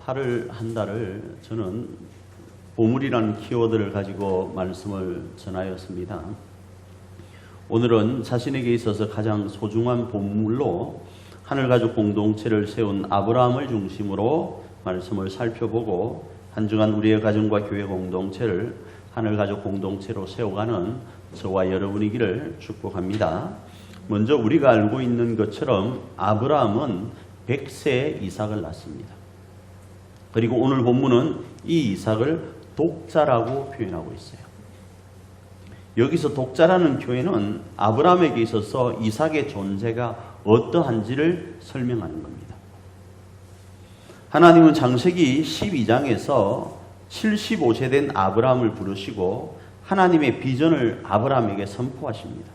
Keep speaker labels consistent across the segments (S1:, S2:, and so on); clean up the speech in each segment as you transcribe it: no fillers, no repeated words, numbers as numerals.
S1: 8월 한 달을 저는 보물이라는 키워드를 가지고 말씀을 전하였습니다. 오늘은 자신에게 있어서 가장 소중한 보물로 하늘가족 공동체를 세운 아브라함을 중심으로 말씀을 살펴보고 한 주간 우리의 가정과 교회 공동체를 하늘가족 공동체로 세워가는 저와 여러분이기를 축복합니다. 먼저 우리가 알고 있는 것처럼 아브라함은 100세에 이삭을 낳습니다. 그리고 오늘 본문은 이 이삭을 독자라고 표현하고 있어요. 여기서 독자라는 표현은 아브라함에게 있어서 이삭의 존재가 어떠한지를 설명하는 겁니다. 하나님은 창세기 12장에서 75세 된 아브라함을 부르시고 하나님의 비전을 아브라함에게 선포하십니다.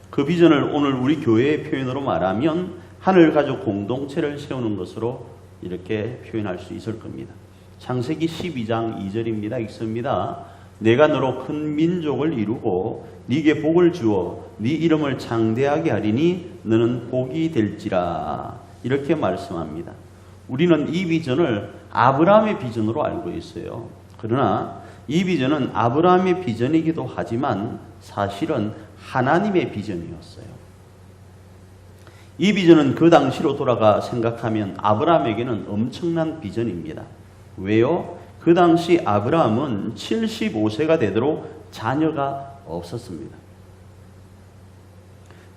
S1: 그 비전을 오늘 우리 교회의 표현으로 말하면 하늘가족 공동체를 세우는 것으로 이렇게 표현할 수 있을 겁니다. 창세기 12장 2절입니다. 읽습니다. 내가 너로 큰 민족을 이루고 네게 복을 주어 네 이름을 창대하게 하리니 너는 복이 될지라. 이렇게 말씀합니다. 우리는 이 비전을 아브라함의 비전으로 알고 있어요. 그러나 이 비전은 아브라함의 비전이기도 하지만 사실은 하나님의 비전이었어요. 이 비전은 그 당시로 돌아가 생각하면 아브라함에게는 엄청난 비전입니다. 왜요? 그 당시 아브라함은 75세가 되도록 자녀가 없었습니다.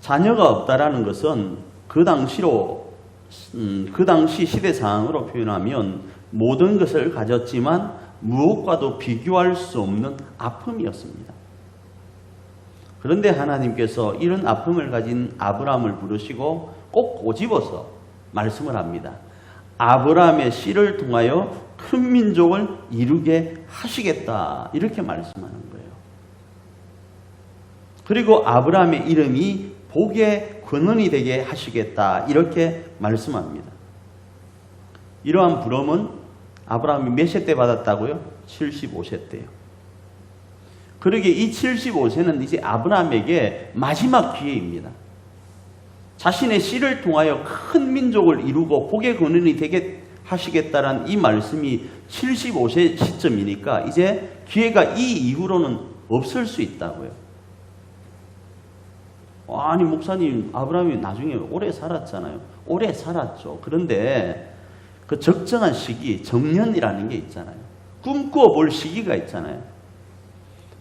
S1: 자녀가 없다라는 것은 그 당시 시대 상황으로 표현하면 모든 것을 가졌지만 무엇과도 비교할 수 없는 아픔이었습니다. 그런데 하나님께서 이런 아픔을 가진 아브라함을 부르시고 꼭 꼬집어서 말씀을 합니다. 아브라함의 씨를 통하여 큰 민족을 이루게 하시겠다. 이렇게 말씀하는 거예요. 그리고 아브라함의 이름이 복의 근원이 되게 하시겠다. 이렇게 말씀합니다. 이러한 부름은 아브라함이 몇 세 때 받았다고요? 75세 때요. 그러기에 이 75세는 이제 아브라함에게 마지막 기회입니다. 자신의 씨를 통하여 큰 민족을 이루고 복의 근원이 되게 하시겠다라는 이 말씀이 75세 시점이니까 이제 기회가 이 이후로는 없을 수 있다고요. 아니 목사님, 아브라함이 나중에 오래 살았잖아요. 오래 살았죠. 그런데 그 적정한 시기, 정년이라는 게 있잖아요. 꿈꾸어 볼 시기가 있잖아요.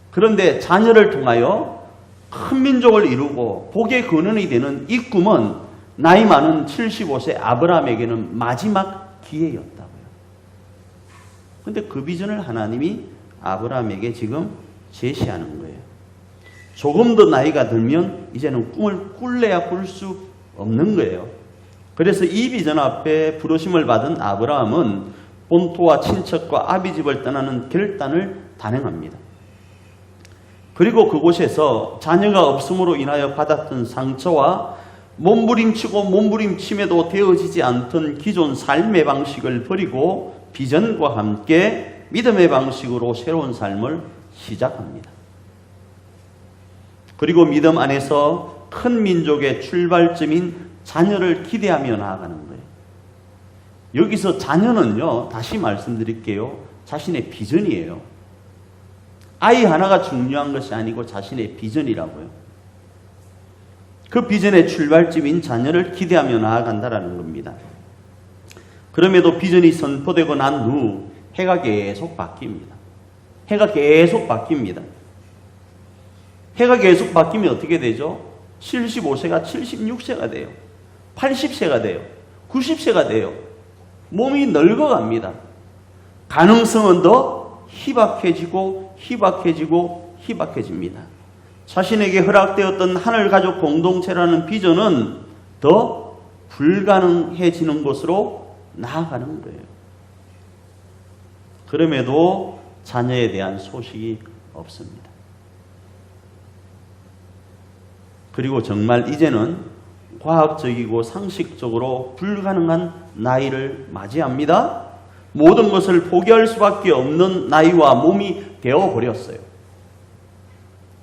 S1: 그런데 자녀를 통하여 큰 민족을 이루고 복의 근원이 되는 이 꿈은 나이 많은 75세 아브라함에게는 마지막 기회였다고요. 그런데 그 비전을 하나님이 아브라함에게 지금 제시하는 거예요. 조금 더 나이가 들면 이제는 꿈을 꿀래야 꿀 수 없는 거예요. 그래서 이 비전 앞에 부르심을 받은 아브라함은 본토와 친척과 아비집을 떠나는 결단을 단행합니다. 그리고 그곳에서 자녀가 없음으로 인하여 받았던 상처와 몸부림치고 몸부림침에도 되어지지 않던 기존 삶의 방식을 버리고 비전과 함께 믿음의 방식으로 새로운 삶을 시작합니다. 그리고 믿음 안에서 큰 민족의 출발점인 자녀를 기대하며 나아가는 거예요. 여기서 자녀는요, 다시 말씀드릴게요. 자신의 비전이에요. 아이 하나가 중요한 것이 아니고 자신의 비전이라고요. 그 비전의 출발점인 자녀를 기대하며 나아간다라는 겁니다. 그럼에도 비전이 선포되고 난 후 해가 계속 바뀝니다. 해가 계속 바뀝니다. 해가 계속 바뀌면 어떻게 되죠? 75세가 76세가 돼요. 80세가 돼요. 90세가 돼요. 몸이 늙어갑니다. 가능성은 더 희박해집니다. 자신에게 허락되었던 하늘가족 공동체라는 비전은 더 불가능해지는 곳으로 나아가는 거예요. 그럼에도 자녀에 대한 소식이 없습니다. 그리고 정말 이제는 과학적이고 상식적으로 불가능한 나이를 맞이합니다. 모든 것을 포기할 수밖에 없는 나이와 몸이 되어버렸어요.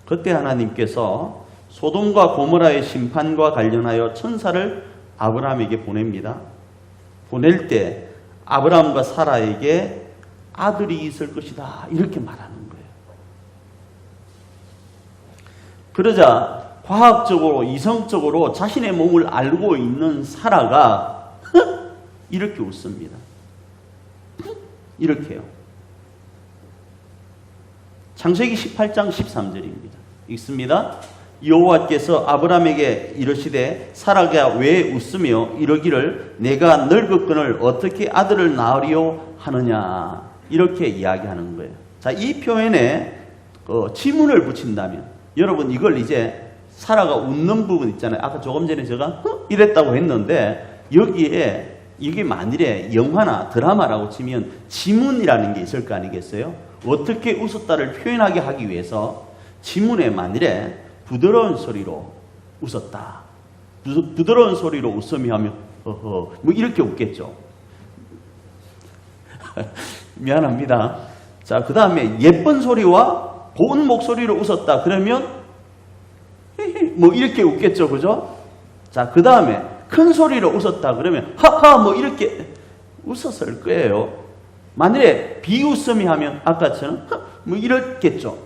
S1: 그때 하나님께서 소돔과 고모라의 심판과 관련하여 천사를 아브라함에게 보냅니다. 보낼 때 아브라함과 사라에게 아들이 있을 것이다. 이렇게 말하는 거예요. 그러자 과학적으로 이성적으로 자신의 몸을 알고 있는 사라가 이렇게 웃습니다. 이렇게요. 창세기 18장 13절입니다. 읽습니다. 여호와께서 아브라함에게 이르시되 사라가 왜 웃으며 이러기를 내가 늙었거늘 어떻게 아들을 낳으리요 하느냐, 이렇게 이야기하는 거예요. 자, 이 표현에 지문을 붙인다면 여러분 이걸 이제 사라가 웃는 부분 있잖아요. 아까 조금 전에 제가 이랬다고 했는데 여기에 이게 만일에 영화나 드라마라고 치면 지문이라는 게 있을 거 아니겠어요? 어떻게 웃었다를 표현하게 하기 위해서 지문에 만일에 부드러운 소리로 웃었다, 부드러운 소리로 웃으며 하면 뭐 이렇게 웃겠죠. 미안합니다. 자, 그 다음에 예쁜 소리와 고운 목소리로 웃었다 그러면 뭐 이렇게 웃겠죠. 그죠? 자, 그 다음에 큰 소리로 웃었다 그러면 하하 뭐 이렇게 웃었을 거예요. 만일에 비웃음이 하면 아까처럼 뭐 이렇겠죠.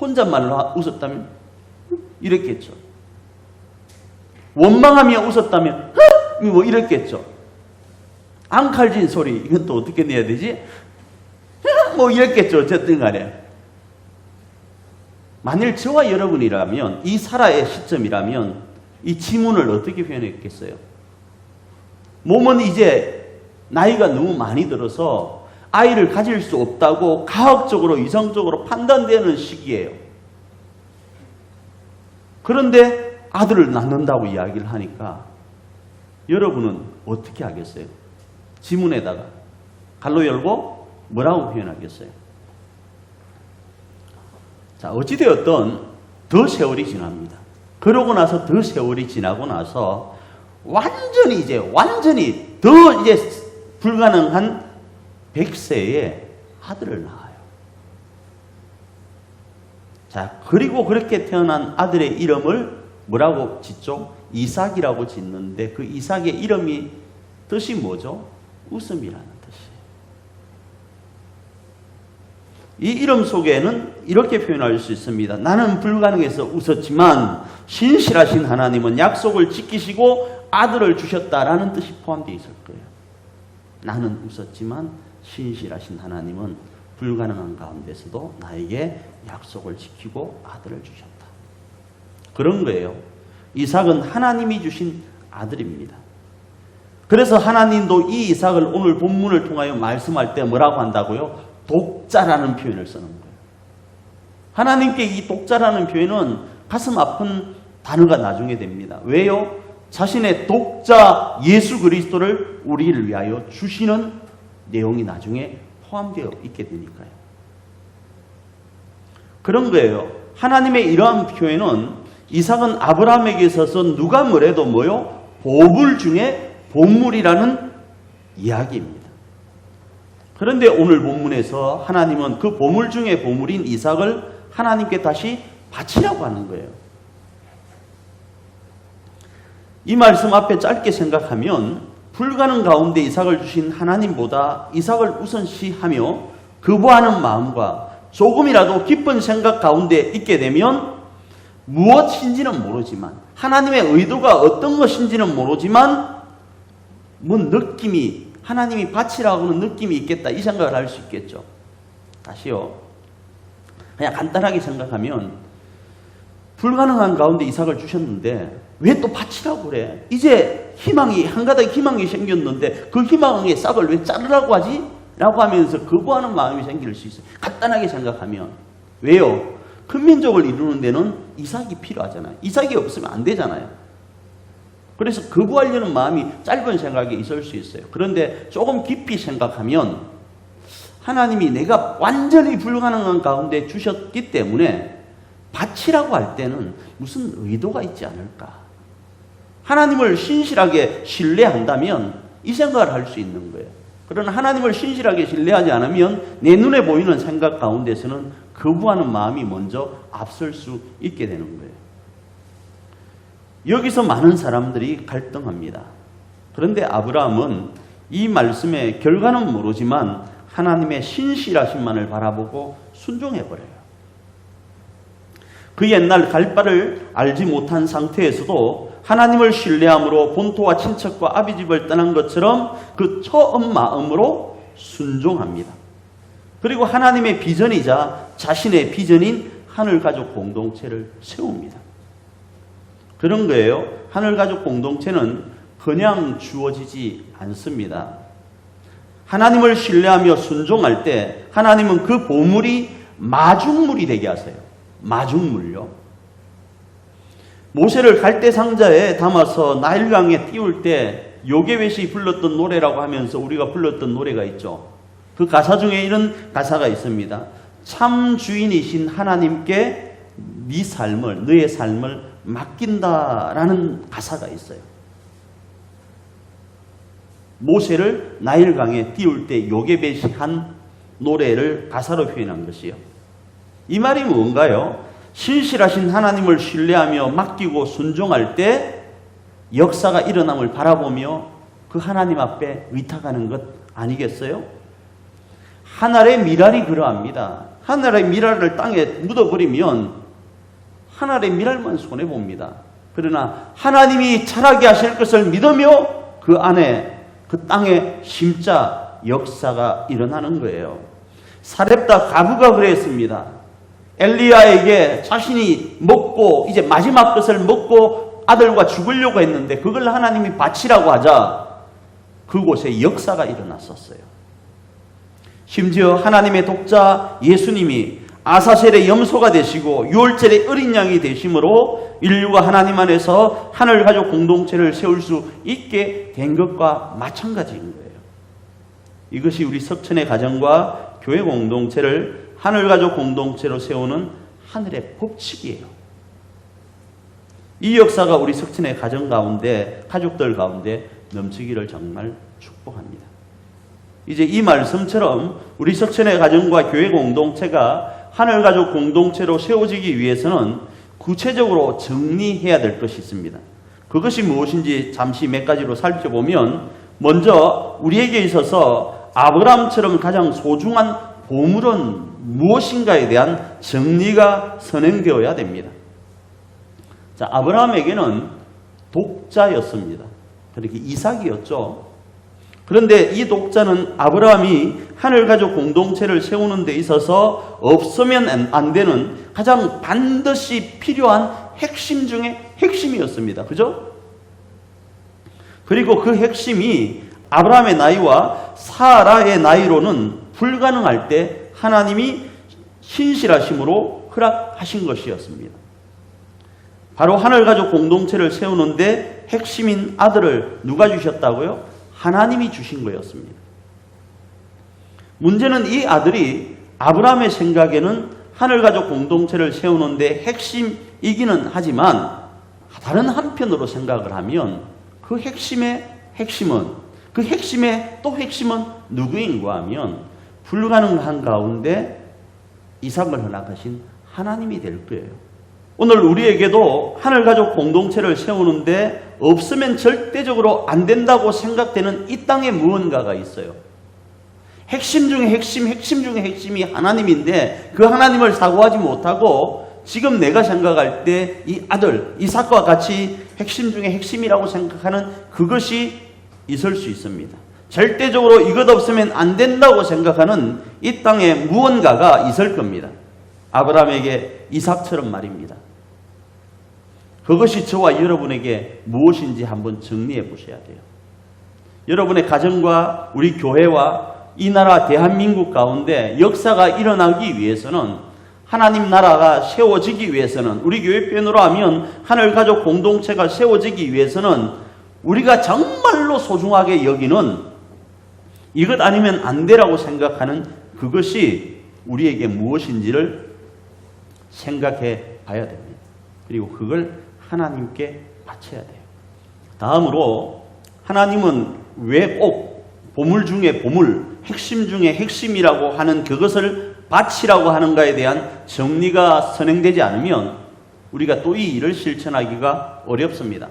S1: 혼잣말로 웃었다면 이랬겠죠. 원망하며 웃었다면 뭐 이랬겠죠. 앙칼진 소리, 이건 또 어떻게 내야 되지? 뭐 이랬겠죠. 어쨌든 간에 만일 저와 여러분이라면, 이 사라의 시점이라면 이 지문을 어떻게 표현했겠어요? 몸은 이제 나이가 너무 많이 들어서 아이를 가질 수 없다고 과학적으로 이성적으로 판단되는 시기예요. 그런데 아들을 낳는다고 이야기를 하니까 여러분은 어떻게 하겠어요? 지문에다가 갈로 열고 뭐라고 표현하겠어요? 자, 어찌되었든 더 세월이 지납니다. 그러고 나서 더 세월이 지나고 나서 완전히 더 이제 불가능한 100세에 아들을 낳아요. 자, 그리고 그렇게 태어난 아들의 이름을 뭐라고 짓죠? 이삭이라고 짓는데 그 이삭의 이름이 뜻이 뭐죠? 웃음이라는 뜻이에요. 이 이름 속에는 이렇게 표현할 수 있습니다. 나는 불가능해서 웃었지만 신실하신 하나님은 약속을 지키시고 아들을 주셨다라는 뜻이 포함되어 있을 거예요. 나는 웃었지만 신실하신 하나님은 불가능한 가운데서도 나에게 약속을 지키고 아들을 주셨다. 그런 거예요. 이삭은 하나님이 주신 아들입니다. 그래서 하나님도 이 이삭을 오늘 본문을 통하여 말씀할 때 뭐라고 한다고요? 독자라는 표현을 쓰는 거예요. 하나님께 이 독자라는 표현은 가슴 아픈 단어가 나중에 됩니다. 왜요? 자신의 독자 예수 그리스도를 우리를 위하여 주시는 내용이 나중에 포함되어 있게 되니까요. 그런 거예요. 하나님의 이러한 표현은 이삭은 아브라함에게 있어서 누가 뭐래도 뭐요? 보물 중에 보물이라는 이야기입니다. 그런데 오늘 본문에서 하나님은 그 보물 중에 보물인 이삭을 하나님께 다시 바치라고 하는 거예요. 이 말씀 앞에 짧게 생각하면 불가능 가운데 이삭을 주신 하나님보다 이삭을 우선시하며 거부하는 마음과 조금이라도 기쁜 생각 가운데 있게 되면 무엇인지는 모르지만, 하나님의 의도가 어떤 것인지는 모르지만 뭔 느낌이, 하나님이 바치라고 하는 느낌이 있겠다, 이 생각을 할 수 있겠죠. 다시요. 그냥 간단하게 생각하면 불가능한 가운데 이삭을 주셨는데 왜 또 바치라고 그래? 이제 희망이, 한 가닥 희망이 생겼는데 그 희망의 싹을 왜 자르라고 하지? 라고 하면서 거부하는 마음이 생길 수 있어요. 간단하게 생각하면. 왜요? 큰 민족을 이루는 데는 이삭이 필요하잖아요. 이삭이 없으면 안 되잖아요. 그래서 거부하려는 마음이 짧은 생각이 있을 수 있어요. 그런데 조금 깊이 생각하면 하나님이 내가 완전히 불가능한 가운데 주셨기 때문에 바치라고 할 때는 무슨 의도가 있지 않을까. 하나님을 신실하게 신뢰한다면 이 생각을 할 수 있는 거예요. 그러나 하나님을 신실하게 신뢰하지 않으면 내 눈에 보이는 생각 가운데서는 거부하는 마음이 먼저 앞설 수 있게 되는 거예요. 여기서 많은 사람들이 갈등합니다. 그런데 아브라함은 이 말씀의 결과는 모르지만 하나님의 신실하심만을 바라보고 순종해버려요. 그 옛날 갈 바를 알지 못한 상태에서도 하나님을 신뢰함으로 본토와 친척과 아비집을 떠난 것처럼 그 처음 마음으로 순종합니다. 그리고 하나님의 비전이자 자신의 비전인 하늘가족 공동체를 세웁니다. 그런 거예요. 하늘가족 공동체는 그냥 주어지지 않습니다. 하나님을 신뢰하며 순종할 때 하나님은 그 보물이 마중물이 되게 하세요. 마중물요. 모세를 갈대 상자에 담아서 나일강에 띄울 때 요게벳이 불렀던 노래라고 하면서 우리가 불렀던 노래가 있죠. 그 가사 중에 이런 가사가 있습니다. 참 주인이신 하나님께 너의 삶을 맡긴다라는 가사가 있어요. 모세를 나일강에 띄울 때 요게벳이 한 노래를 가사로 표현한 것이요. 이 말이 뭔가요? 신실하신 하나님을 신뢰하며 맡기고 순종할 때 역사가 일어남을 바라보며 그 하나님 앞에 의탁하는 것 아니겠어요? 하늘의 미랄이 그러합니다. 하늘의 미랄을 땅에 묻어버리면 하늘의 미랄만 손해봅니다. 그러나 하나님이 자라게 하실 것을 믿으며 그 안에 그 땅에 심자 역사가 일어나는 거예요. 사렙다 가부가 그랬습니다. 엘리야에게 자신이 먹고 이제 마지막 것을 먹고 아들과 죽으려고 했는데 그걸 하나님이 바치라고 하자 그곳에 역사가 일어났었어요. 심지어 하나님의 독자 예수님이 아사셀의 염소가 되시고 6월절의 어린 양이 되심으로 인류가 하나님 안에서 하늘가족 공동체를 세울 수 있게 된 것과 마찬가지인 거예요. 이것이 우리 석천의 가정과 교회 공동체를 하늘가족 공동체로 세우는 하늘의 법칙이에요. 이 역사가 우리 석천의 가정 가운데, 가족들 가운데 넘치기를 정말 축복합니다. 이제 이 말씀처럼 우리 석천의 가정과 교회 공동체가 하늘가족 공동체로 세워지기 위해서는 구체적으로 정리해야 될 것이 있습니다. 그것이 무엇인지 잠시 몇 가지로 살펴보면 먼저 우리에게 있어서 아브라함처럼 가장 소중한 보물은 무엇인가에 대한 정리가 선행되어야 됩니다. 자, 아브라함에게는 독자였습니다. 그렇게 이삭이었죠. 그런데 이 독자는 아브라함이 하늘가족 공동체를 세우는 데 있어서 없으면 안 되는 가장 반드시 필요한 핵심 중에 핵심이었습니다. 그죠? 그리고 그 핵심이 아브라함의 나이와 사라의 나이로는 불가능할 때 하나님이 신실하심으로 허락하신 것이었습니다. 바로 하늘가족 공동체를 세우는데 핵심인 아들을 누가 주셨다고요? 하나님이 주신 거였습니다. 문제는 이 아들이 아브라함의 생각에는 하늘가족 공동체를 세우는데 핵심이기는 하지만 다른 한편으로 생각을 하면 그 핵심의 핵심은 그 핵심의 또 핵심은 누구인가 하면 불가능한 가운데 이삭을 허락하신 하나님이 될 거예요. 오늘 우리에게도 하늘가족 공동체를 세우는데 없으면 절대적으로 안 된다고 생각되는 이 땅에 무언가가 있어요. 핵심 중에 핵심, 핵심 중에 핵심이 하나님인데 그 하나님을 사고하지 못하고 지금 내가 생각할 때 이 아들, 이삭과 같이 핵심 중에 핵심이라고 생각하는 그것이 있을 수 있습니다. 절대적으로 이것 없으면 안 된다고 생각하는 이 땅에 무언가가 있을 겁니다. 아브라함에게 이삭처럼 말입니다. 그것이 저와 여러분에게 무엇인지 한번 정리해 보셔야 돼요. 여러분의 가정과 우리 교회와 이 나라 대한민국 가운데 역사가 일어나기 위해서는 하나님 나라가 세워지기 위해서는 우리 교회 편으로 하면 하늘가족 공동체가 세워지기 위해서는 우리가 정말로 소중하게 여기는 이것 아니면 안 되라고 생각하는 그것이 우리에게 무엇인지를 생각해 봐야 됩니다. 그리고 그걸 하나님께 바쳐야 돼요. 다음으로 하나님은 왜 꼭 보물 중에 보물, 핵심 중에 핵심이라고 하는 그것을 바치라고 하는가에 대한 정리가 선행되지 않으면 우리가 또 이 일을 실천하기가 어렵습니다.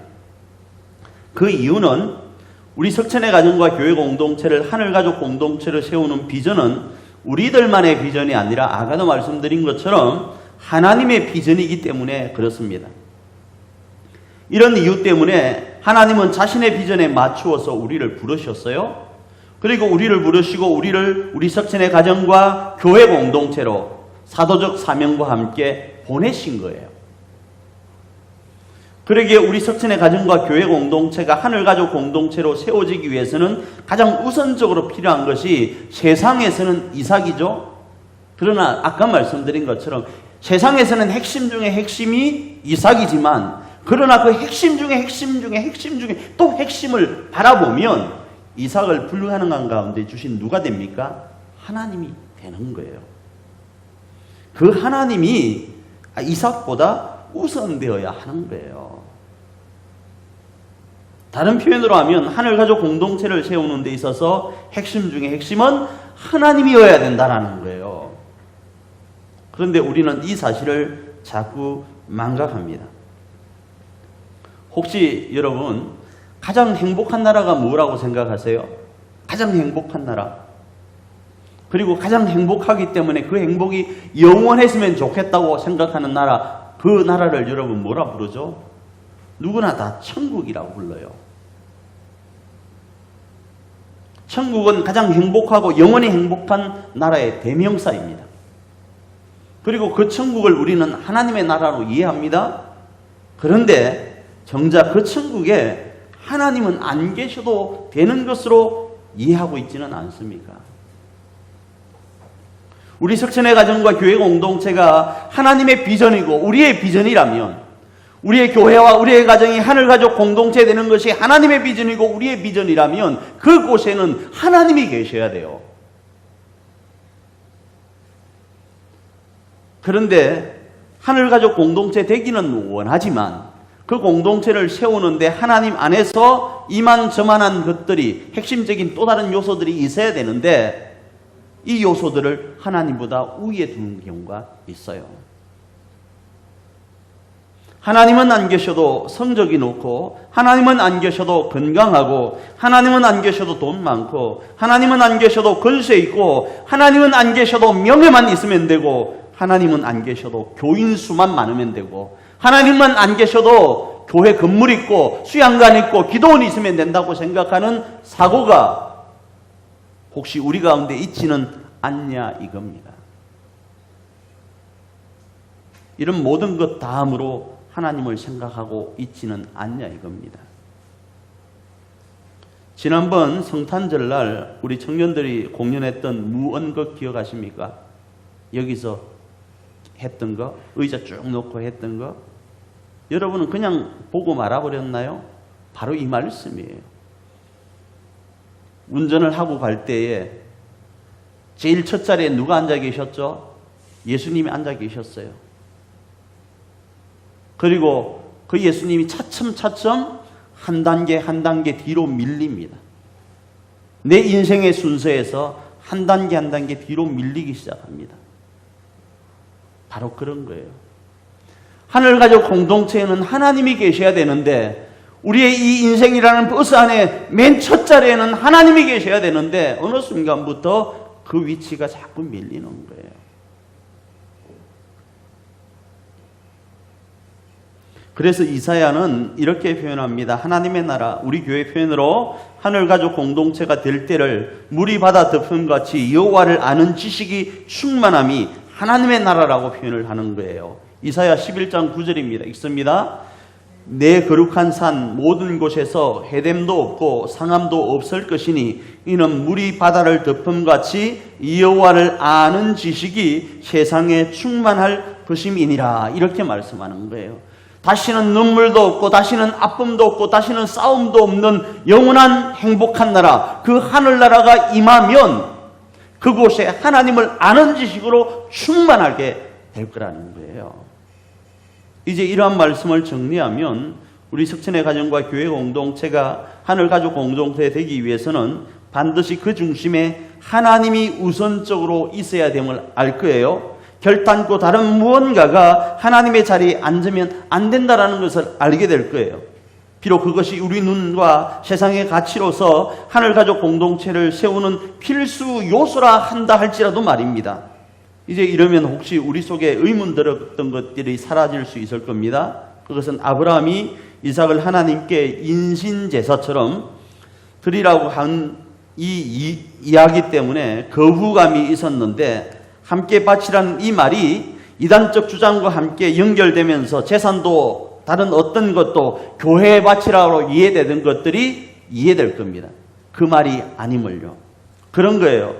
S1: 그 이유는 우리 석천의 가정과 교회 공동체를 하늘가족 공동체로 세우는 비전은 우리들만의 비전이 아니라 아까도 말씀드린 것처럼 하나님의 비전이기 때문에 그렇습니다. 이런 이유 때문에 하나님은 자신의 비전에 맞추어서 우리를 부르셨어요. 그리고 우리를 부르시고 우리 석천의 가정과 교회 공동체로 사도적 사명과 함께 보내신 거예요. 그러기에 우리 석천의 가정과 교회 공동체가 하늘가족 공동체로 세워지기 위해서는 가장 우선적으로 필요한 것이 세상에서는 이삭이죠. 그러나 아까 말씀드린 것처럼 세상에서는 핵심 중에 핵심이 이삭이지만 그러나 그 핵심 중에 핵심 중에 핵심 중에 또 핵심을 바라보면 이삭을 불가능한 가운데 주신 누가 됩니까? 하나님이 되는 거예요. 그 하나님이 이삭보다 우선되어야 하는 거예요. 다른 표현으로 하면 하늘가족 공동체를 세우는 데 있어서 핵심 중에 핵심은 하나님이어야 된다는 거예요. 그런데 우리는 이 사실을 자꾸 망각합니다. 혹시 여러분 가장 행복한 나라가 뭐라고 생각하세요? 가장 행복한 나라. 그리고 가장 행복하기 때문에 그 행복이 영원했으면 좋겠다고 생각하는 나라, 그 나라를 여러분 뭐라 부르죠? 누구나 다 천국이라고 불러요. 천국은 가장 행복하고 영원히 행복한 나라의 대명사입니다. 그리고 그 천국을 우리는 하나님의 나라로 이해합니다. 그런데 정작 그 천국에 하나님은 안 계셔도 되는 것으로 이해하고 있지는 않습니까? 우리 석천의 가정과 교회 공동체가 하나님의 비전이고 우리의 비전이라면 우리의 교회와 우리의 가정이 하늘가족 공동체 되는 것이 하나님의 비전이고 우리의 비전이라면 그곳에는 하나님이 계셔야 돼요. 그런데 하늘가족 공동체 되기는 원하지만 그 공동체를 세우는데 하나님 안에서 이만저만한 것들이 핵심적인 또 다른 요소들이 있어야 되는데 이 요소들을 하나님보다 우위에 두는 경우가 있어요. 하나님은 안 계셔도 성적이 높고 하나님은 안 계셔도 건강하고 하나님은 안 계셔도 돈 많고 하나님은 안 계셔도 권세 있고 하나님은 안 계셔도 명예만 있으면 되고 하나님은 안 계셔도 교인 수만 많으면 되고 하나님만 안 계셔도 교회 건물 있고 수양관 있고 기도원이 있으면 된다고 생각하는 사고가 혹시 우리 가운데 있지는 않냐 이겁니다. 이런 모든 것 다음으로 하나님을 생각하고 있지는 않냐 이겁니다. 지난번 성탄절날 우리 청년들이 공연했던 무언극 기억하십니까? 여기서 했던 거, 의자 쭉 놓고 했던 거, 여러분은 그냥 보고 말아버렸나요? 바로 이 말씀이에요. 운전을 하고 갈 때에 제일 첫 자리에 누가 앉아 계셨죠? 예수님이 앉아 계셨어요. 그리고 그 예수님이 차츰차츰 한 단계 한 단계 뒤로 밀립니다. 내 인생의 순서에서 한 단계 한 단계 뒤로 밀리기 시작합니다. 바로 그런 거예요. 하늘가족 공동체에는 하나님이 계셔야 되는데 우리의 이 인생이라는 버스 안에 맨 첫 자리에는 하나님이 계셔야 되는데 어느 순간부터 그 위치가 자꾸 밀리는 거예요. 그래서 이사야는 이렇게 표현합니다. 하나님의 나라, 우리 교회 표현으로 하늘가족 공동체가 될 때를 물이 바다 덮음같이 여호와를 아는 지식이 충만함이 하나님의 나라라고 표현을 하는 거예요. 이사야 11장 9절입니다. 읽습니다. 내 거룩한 산 모든 곳에서 해됨도 없고 상함도 없을 것이니 이는 물이 바다를 덮음같이 여호와를 아는 지식이 세상에 충만할 것임이니라. 이렇게 말씀하는 거예요. 다시는 눈물도 없고 다시는 아픔도 없고 다시는 싸움도 없는 영원한 행복한 나라, 그 하늘나라가 임하면 그곳에 하나님을 아는 지식으로 충만하게 될 거라는 거예요. 이제 이러한 말씀을 정리하면 우리 석천의 가정과 교회 공동체가 하늘가족 공동체 되기 위해서는 반드시 그 중심에 하나님이 우선적으로 있어야 됨을 알 거예요. 결단코 다른 무언가가 하나님의 자리에 앉으면 안 된다는 것을 알게 될 거예요. 비록 그것이 우리 눈과 세상의 가치로서 하늘가족 공동체를 세우는 필수 요소라 한다 할지라도 말입니다. 이제 이러면 혹시 우리 속에 의문 들었던 것들이 사라질 수 있을 겁니다. 그것은 아브라함이 이삭을 하나님께 인신제사처럼 드리라고 한 이 이야기 때문에 거부감이 있었는데, 함께 바치라는 이 말이 이단적 주장과 함께 연결되면서 재산도 다른 어떤 것도 교회에 바치라고 이해되던 것들이 이해될 겁니다. 그 말이 아님을요. 그런 거예요.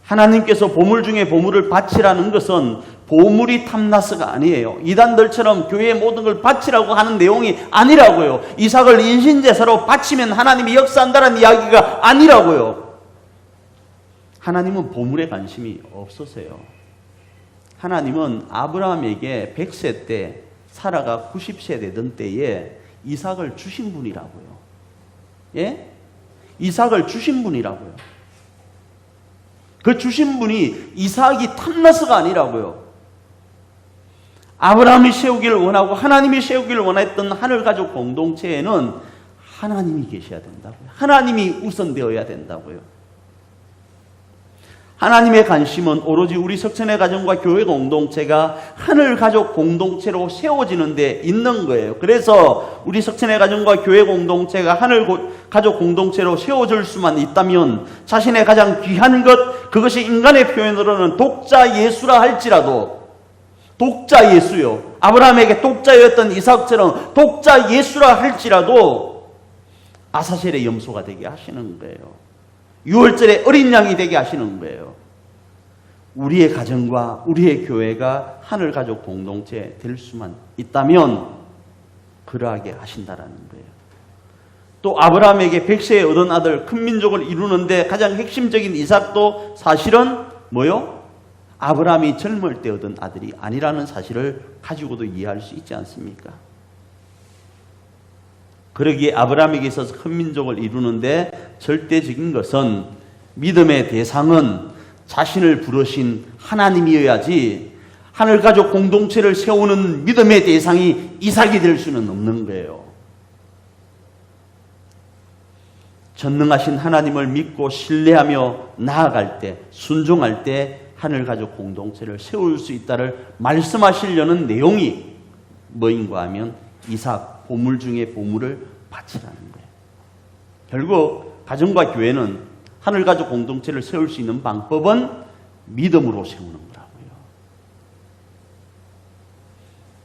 S1: 하나님께서 보물 중에 보물을 바치라는 것은 보물이 탐나스가 아니에요. 이단들처럼 교회의 모든 걸 바치라고 하는 내용이 아니라고요. 이삭을 인신제사로 바치면 하나님이 역사한다는 이야기가 아니라고요. 하나님은 보물에 관심이 없으세요. 하나님은 아브라함에게 100세 때, 사라가 90세 되던 때에 이삭을 주신 분이라고요. 예? 이삭을 주신 분이라고요. 그 주신 분이 이삭이 탐나스가 아니라고요. 아브라함이 세우기를 원하고 하나님이 세우기를 원했던 하늘가족 공동체에는 하나님이 계셔야 된다고요. 하나님이 우선되어야 된다고요. 하나님의 관심은 오로지 우리 석천의 가정과 교회 공동체가 하늘가족 공동체로 세워지는 데 있는 거예요. 그래서 우리 석천의 가정과 교회 공동체가 하늘가족 공동체로 세워질 수만 있다면 자신의 가장 귀한 것, 그것이 인간의 표현으로는 독자 예수라 할지라도, 독자 예수요, 아브라함에게 독자였던 이삭처럼 독자 예수라 할지라도 아사셀의 염소가 되게 하시는 거예요. 6월절에 어린 양이 되게 하시는 거예요. 우리의 가정과 우리의 교회가 하늘가족 공동체 될 수만 있다면 그러하게 하신다라는 거예요. 또 아브라함에게 100세에 얻은 아들, 큰 민족을 이루는데 가장 핵심적인 이삭도 사실은 뭐요? 아브라함이 젊을 때 얻은 아들이 아니라는 사실을 가지고도 이해할 수 있지 않습니까? 그러기에 아브라함에게 있어서 큰 민족을 이루는데 절대적인 것은, 믿음의 대상은 자신을 부르신 하나님이어야지 하늘가족 공동체를 세우는 믿음의 대상이 이삭이 될 수는 없는 거예요. 전능하신 하나님을 믿고 신뢰하며 나아갈 때, 순종할 때 하늘가족 공동체를 세울 수 있다를 말씀하시려는 내용이 뭐인가 하면 이삭, 보물 중에 보물을 바치라는 거예요. 결국 가정과 교회는 하늘가족 공동체를 세울 수 있는 방법은 믿음으로 세우는 거라고요.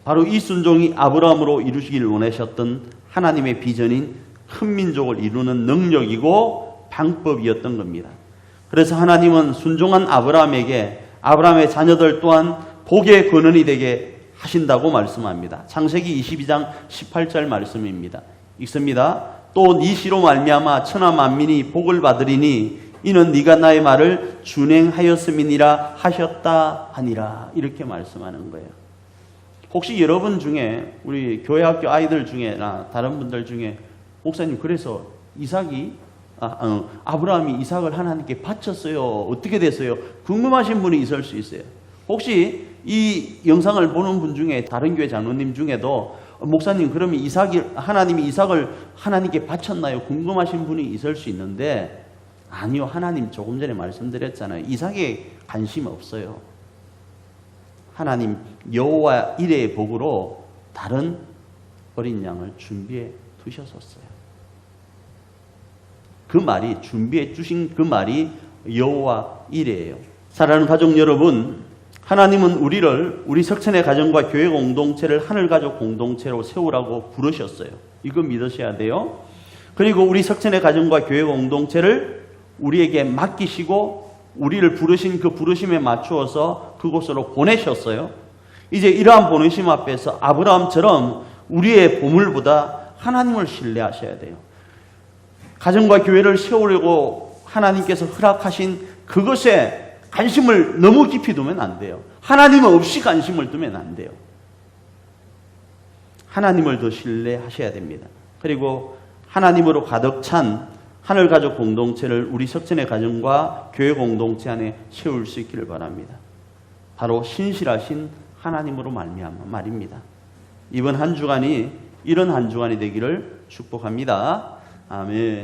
S1: 바로 이 순종이 아브라함으로 이루시기를 원하셨던 하나님의 비전인 큰 민족을 이루는 능력이고 방법이었던 겁니다. 그래서 하나님은 순종한 아브라함에게 아브라함의 자녀들 또한 복의 근원이 되게 하신다고 말씀합니다. 창세기 22장 18절 말씀입니다. 읽습니다. 또 네 씨로 말미암아 천하 만민이 복을 받으리니 이는 네가 나의 말을 준행하였음이니라 하셨다 하니라. 이렇게 말씀하는 거예요. 혹시 여러분 중에, 우리 교회 학교 아이들 중에나 다른 분들 중에 목사님 그래서 아브라함이 이삭을 하나님께 바쳤어요, 어떻게 됐어요? 궁금하신 분이 있을 수 있어요. 혹시 이 영상을 보는 분 중에 다른 교회 장로님 중에도 목사님 그러면 하나님이 이삭을 하나님께 바쳤나요? 궁금하신 분이 있을 수 있는데, 아니요, 하나님 조금 전에 말씀드렸잖아요. 이삭에 관심 없어요. 하나님 여호와 이레의 복으로 다른 어린 양을 준비해 두셨었어요. 그 말이, 준비해 주신 그 말이 여호와 이레예요. 사랑하는 가족 여러분, 하나님은 우리 석천의 가정과 교회 공동체를 하늘가족 공동체로 세우라고 부르셨어요. 이거 믿으셔야 돼요. 그리고 우리 석천의 가정과 교회 공동체를 우리에게 맡기시고 우리를 부르신 그 부르심에 맞추어서 그곳으로 보내셨어요. 이제 이러한 보내심 앞에서 아브라함처럼 우리의 보물보다 하나님을 신뢰하셔야 돼요. 가정과 교회를 세우려고 하나님께서 허락하신 그것에 관심을 너무 깊이 두면 안 돼요. 하나님 없이 관심을 두면 안 돼요. 하나님을 더 신뢰하셔야 됩니다. 그리고 하나님으로 가득 찬 하늘가족 공동체를 우리 석천의 가정과 교회 공동체 안에 세울 수 있기를 바랍니다. 바로 신실하신 하나님으로 말미암아 말입니다. 이번 한 주간이 이런 한 주간이 되기를 축복합니다. 아멘.